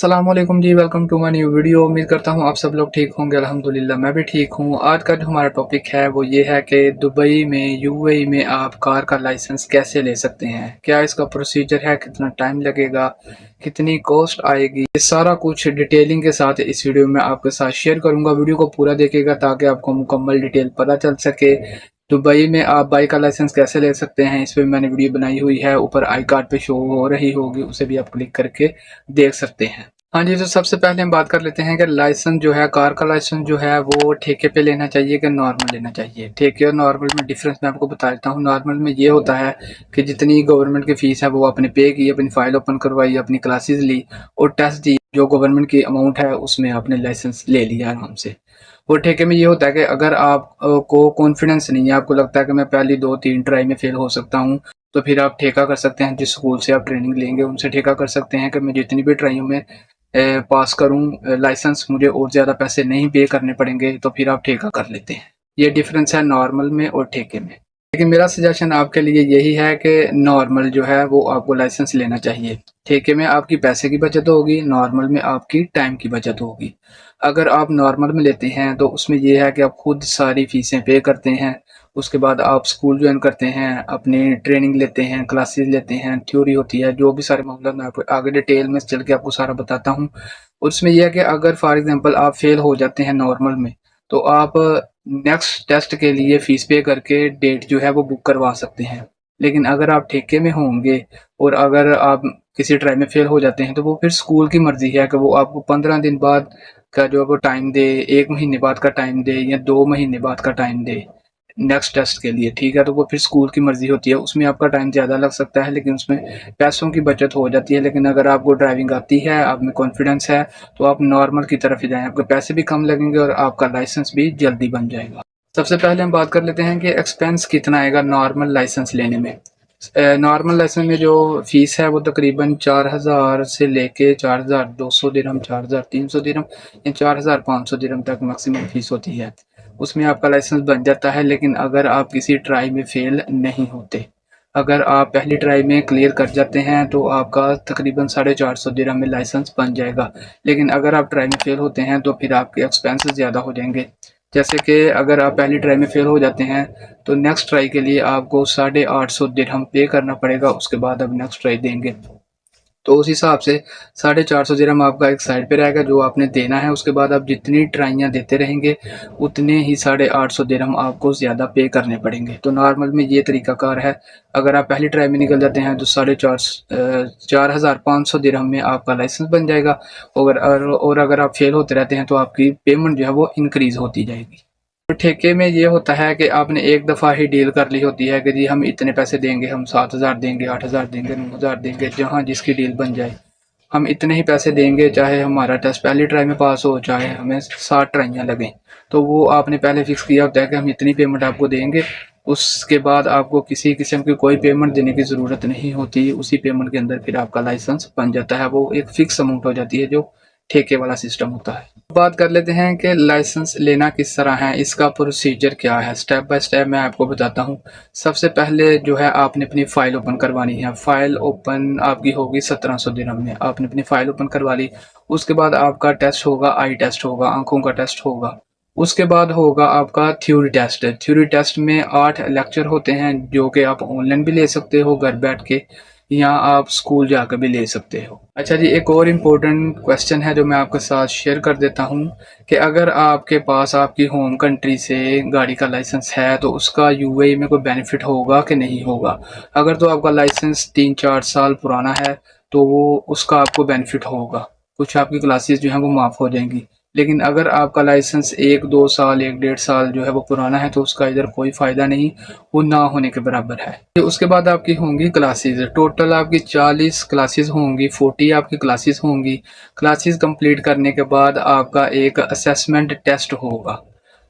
अस्सलामुअलैकुम जी, welcome to my new video. उम्मीद करता हूँ आप सब लोग ठीक होंगे। अल्हम्दुलिल्लाह मैं भी ठीक हूँ। आज का जो हमारा टॉपिक है वो ये है कि दुबई में यूएई में आप कार का लाइसेंस कैसे ले सकते हैं, क्या इसका प्रोसीजर है, कितना टाइम लगेगा, कितनी कॉस्ट आएगी, ये सारा कुछ डिटेलिंग के साथ इस वीडियो में आपके साथ शेयर करूंगा। वीडियो को पूरा देखिएगा ताकि आपको मुकम्मल डिटेल पता चल सके। दुबई में आप बाइक का लाइसेंस कैसे ले सकते हैं, इस पर मैंने वीडियो बनाई हुई है, ऊपर आई कार्ड पे शो हो रही होगी, उसे भी आप क्लिक करके देख सकते हैं। हाँ जी, तो सबसे पहले हम बात कर लेते हैं कि लाइसेंस जो है, कार का लाइसेंस जो है वो ठेके पे लेना चाहिए कि नॉर्मल लेना चाहिए। ठेके और नॉर्मल में डिफरेंस मैं आपको बता देता हूँ। नॉर्मल में ये होता है कि जितनी गवर्नमेंट की फीस है वो आपने पे की, अपनी फाइल ओपन करवाई, अपनी क्लासेस ली और टेस्ट दी, जो गवर्नमेंट की अमाउंट है उसमें आपने लाइसेंस ले लिया आराम से। और ठेके में ये होता है कि अगर आप को कॉन्फिडेंस नहीं है, आपको लगता है कि मैं पहली 2-3 ट्राई में फेल हो सकता हूँ, तो फिर आप ठेका कर सकते हैं। जिस स्कूल से आप ट्रेनिंग लेंगे उनसे ठेका कर सकते हैं कि मैं जितनी भी ट्राइयों में पास करूं लाइसेंस, मुझे और ज़्यादा पैसे नहीं पे करने पड़ेंगे, तो फिर आप ठेका कर लेते हैं। ये डिफरेंस है नॉर्मल में और ठेके में। लेकिन मेरा सजेशन आपके लिए यही है कि नॉर्मल जो है वो आपको लाइसेंस लेना चाहिए। ठेके में आपकी पैसे की बचत होगी, नॉर्मल में आपकी टाइम की बचत होगी। अगर आप नॉर्मल में लेते हैं तो उसमें यह है कि आप खुद सारी फीसें पे करते हैं, उसके बाद आप स्कूल ज्वाइन करते हैं, अपनी ट्रेनिंग लेते हैं, क्लासेस लेते हैं, थ्योरी होती है, जो भी सारे मामला मैं आपको आगे डिटेल में चल के आपको सारा बताता हूँ। उसमें यह है कि अगर फॉर एग्जांपल आप फेल हो जाते हैं नॉर्मल में, तो आप नेक्स्ट टेस्ट के लिए फीस पे करके डेट जो है वो बुक करवा सकते हैं। लेकिन अगर आप ठेके में होंगे और अगर आप किसी ट्राई में फेल हो जाते हैं, तो वो फिर स्कूल की मर्जी है कि वो आपको 15 दिन बाद का जो है वो टाइम दे, 1 महीने बाद का टाइम दे या 2 महीने बाद का टाइम दे नेक्स्ट टेस्ट के लिए। ठीक है, तो वो फिर स्कूल की मर्जी होती है, उसमें आपका टाइम ज़्यादा लग सकता है लेकिन उसमें पैसों की बचत हो जाती है। लेकिन अगर आपको ड्राइविंग आती है, आप में कॉन्फिडेंस है, तो आप नॉर्मल की तरफ ही जाएं, आपके पैसे भी कम लगेंगे और आपका लाइसेंस भी जल्दी बन जाएगा। सबसे पहले हम बात कर लेते हैं कि एक्सपेंस कितना आएगा नॉर्मल लाइसेंस लेने में। नॉर्मल लाइसेंस में जो फीस है वो तकरीबन 4000 से लेके 4200 दिरहम, 4300 दिरहम या 4500 दिरहम तक मैक्सिमम फीस होती है। उसमें आपका लाइसेंस बन जाता है। लेकिन अगर आप किसी ट्राई में फेल नहीं होते, अगर आप पहली ट्राई में क्लियर कर जाते हैं, तो आपका तकरीबन 450 दिरहम में लाइसेंस बन जाएगा। लेकिन अगर आप ट्राई में फेल होते हैं तो फिर आपके एक्सपेंसेस ज़्यादा हो जाएंगे। जैसे कि अगर आप पहली ट्राई में फेल हो जाते हैं तो नेक्स्ट ट्राई के लिए आपको 850 दिरहम पे करना पड़ेगा, उसके बाद आप नेक्स्ट ट्राई देंगे। तो उस हिसाब से 450 दिरहम आपका एक साइड पे रहेगा जो आपने देना है। उसके बाद आप जितनी ट्राइयाँ देते रहेंगे उतने ही 850 दिरहम आपको ज़्यादा पे करने पड़ेंगे। तो नॉर्मल में ये तरीकाकार है। अगर आप पहली ट्राई में निकल जाते हैं तो 4500 दिरहम में आपका लाइसेंस बन जाएगा। और अगर आप फेल होते रहते हैं तो आपकी पेमेंट जो है वो इंक्रीज़ होती जाएगी। तो ठेके में ये होता है कि आपने एक दफ़ा ही डील कर ली होती है कि जी हम इतने पैसे देंगे, हम 7000 देंगे, 8000 देंगे, 9000 देंगे, जहाँ जिसकी डील बन जाए हम इतने ही पैसे देंगे, चाहे हमारा टेस्ट पहली ट्राई में पास हो, चाहे हमें 60 ट्राइयाँ लगें। तो वो आपने पहले फिक्स किया होता है कि हम इतनी पेमेंट आपको देंगे। उसके बाद आपको किसी किस्म की कोई पेमेंट देने की ज़रूरत नहीं होती। उसी पेमेंट के अंदर फिर आपका लाइसेंस बन जाता है। वो एक फ़िक्स अमाउंट हो जाती है जो ठेके वाला सिस्टम होता है। बात कर लेते हैं कि लाइसेंस लेना किस तरह है, इसका प्रोसीजर क्या है। स्टेप बाय स्टेप मैं आपको बताता हूँ। सबसे पहले जो है आपने अपनी फ़ाइल ओपन करवानी है। फ़ाइल ओपन आपकी होगी 1700 दिरहम में। आपने अपनी फ़ाइल ओपन करवा ली। उसके बाद आपका टेस्ट होगा, आई टेस्ट होगा, आंखों का टेस्ट होगा। उसके बाद होगा आपका थ्योरी टेस्ट। थ्योरी टेस्ट में 8 लेक्चर होते हैं जो कि आप ऑनलाइन भी ले सकते हो घर बैठ के, या आप स्कूल जाकर भी ले सकते हो। अच्छा जी, एक और इम्पोर्टेंट क्वेश्चन है जो मैं आपके साथ शेयर कर देता हूँ कि अगर आपके पास आपकी होम कंट्री से गाड़ी का लाइसेंस है तो उसका यूएई में कोई बेनिफिट होगा कि नहीं होगा। अगर तो आपका लाइसेंस 3-4 साल पुराना है तो वो उसका आपको बेनिफिट होगा, कुछ आपकी क्लासेस जो हैं वो माफ़ हो जाएंगी। लेकिन अगर आपका लाइसेंस 1-2 साल, 1-1.5 साल जो है वो पुराना है तो उसका इधर कोई फ़ायदा नहीं, वो ना होने के बराबर है। उसके बाद आपकी होंगी क्लासेस। टोटल आपकी 40 क्लासेस होंगी, 40 आपकी क्लासेस होंगी। क्लासेस कंप्लीट करने के बाद आपका एक असेसमेंट टेस्ट होगा,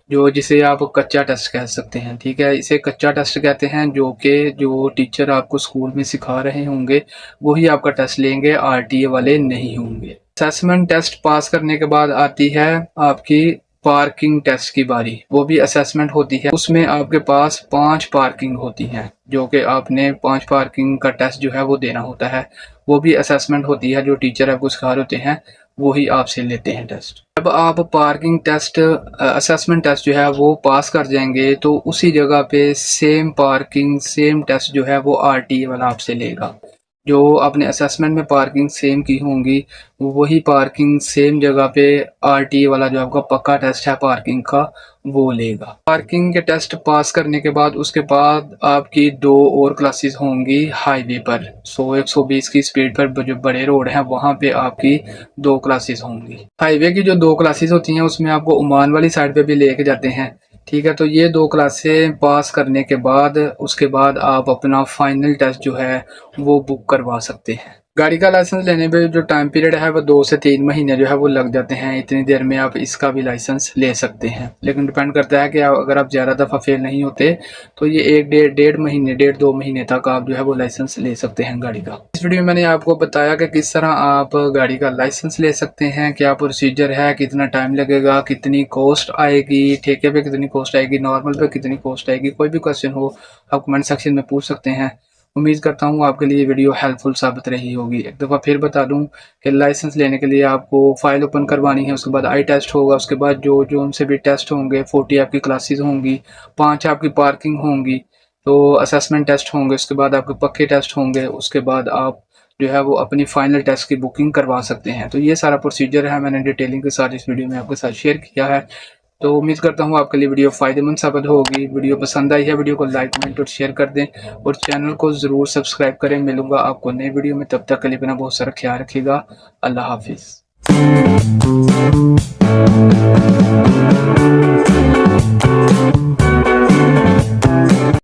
जो जिसे आप कच्चा टेस्ट कह सकते हैं। ठीक है, इसे कच्चा टेस्ट कहते हैं, जो टीचर आपको स्कूल में सिखा रहे होंगे वही आपका टेस्ट लेंगे, आरटीए वाले नहीं होंगे। असेसमेंट टेस्ट पास करने के बाद आती है आपकी पार्किंग टेस्ट की बारी। वो भी असेसमेंट होती है, उसमें आपके पास 5 पार्किंग होती हैं, जो कि आपने 5 पार्किंग का टेस्ट जो है वो देना होता है। वो भी असेसमेंट होती है, जो टीचर आपको सिखा रहे होते हैं वही आपसे लेते हैं टेस्ट। जब आप पार्किंग टेस्ट असेसमेंट टेस्ट जो है वो पास कर जाएंगे तो उसी जगह पे सेम पार्किंग सेम टेस्ट जो है वो आरटीए वाला आपसे लेगा। जो आपने असेसमेंट में पार्किंग सेम की होंगी वही पार्किंग सेम जगह पे आरटीए वाला जो आपका पक्का टेस्ट है पार्किंग का वो लेगा। पार्किंग के टेस्ट पास करने के बाद उसके बाद आपकी 2 और क्लासेस होंगी हाईवे पर। 100-120 की स्पीड पर जो बड़े रोड हैं वहाँ पे आपकी 2 क्लासेस होंगी। हाईवे की जो 2 क्लासेस होती हैं उसमें आपको ओमान वाली साइड पे भी लेके जाते हैं, ठीक है। तो ये 2 क्लासें पास करने के बाद उसके बाद आप अपना फाइनल टेस्ट जो है वो बुक करवा सकते हैं। गाड़ी का लाइसेंस लेने पे जो टाइम पीरियड है वो 2 से 3 महीने जो है वो लग जाते हैं। इतनी देर में आप इसका भी लाइसेंस ले सकते हैं, लेकिन डिपेंड करता है कि अगर आप ज़्यादा दफ़ा फेल नहीं होते तो ये 1 महीने 1.5-2 महीने तक आप जो है वो लाइसेंस ले सकते हैं गाड़ी का। इस वीडियो में मैंने आपको बताया कि किस तरह आप गाड़ी का लाइसेंस ले सकते हैं, क्या प्रोसीजर है, कितना टाइम लगेगा, कितनी कॉस्ट आएगी, ठेके पे कितनी कॉस्ट आएगी, नॉर्मल पे कितनी कॉस्ट आएगी। कोई भी क्वेश्चन हो आप कमेंट सेक्शन में पूछ सकते हैं। उम्मीद करता हूँ आपके लिए वीडियो हेल्पफुल साबित रही होगी। एक दफ़ा फिर बता दूँ कि लाइसेंस लेने के लिए आपको फ़ाइल ओपन करवानी है, उसके बाद आई टेस्ट होगा, उसके बाद जो उनसे भी टेस्ट होंगे, 40 आपकी क्लासेस होंगी, 5 आपकी पार्किंग होंगी, तो असेसमेंट टेस्ट होंगे, उसके बाद आपके पक्के टेस्ट होंगे, उसके बाद आप जो है वो अपनी फाइनल टेस्ट की बुकिंग करवा सकते हैं। तो ये सारा प्रोसीजर है, मैंने डिटेलिंग के साथ इस वीडियो में आपके साथ शेयर किया है। तो उम्मीद करता हूँ आपके लिए वीडियो फ़ायदेमंद साबित होगी। वीडियो पसंद आई है वीडियो को लाइक कमेंट और शेयर कर दें और चैनल को ज़रूर सब्सक्राइब करें। मिलूंगा आपको नई वीडियो में, तब तक के लिए अपना बहुत सारा ख्याल रखिएगा। अल्लाह हाफिज़।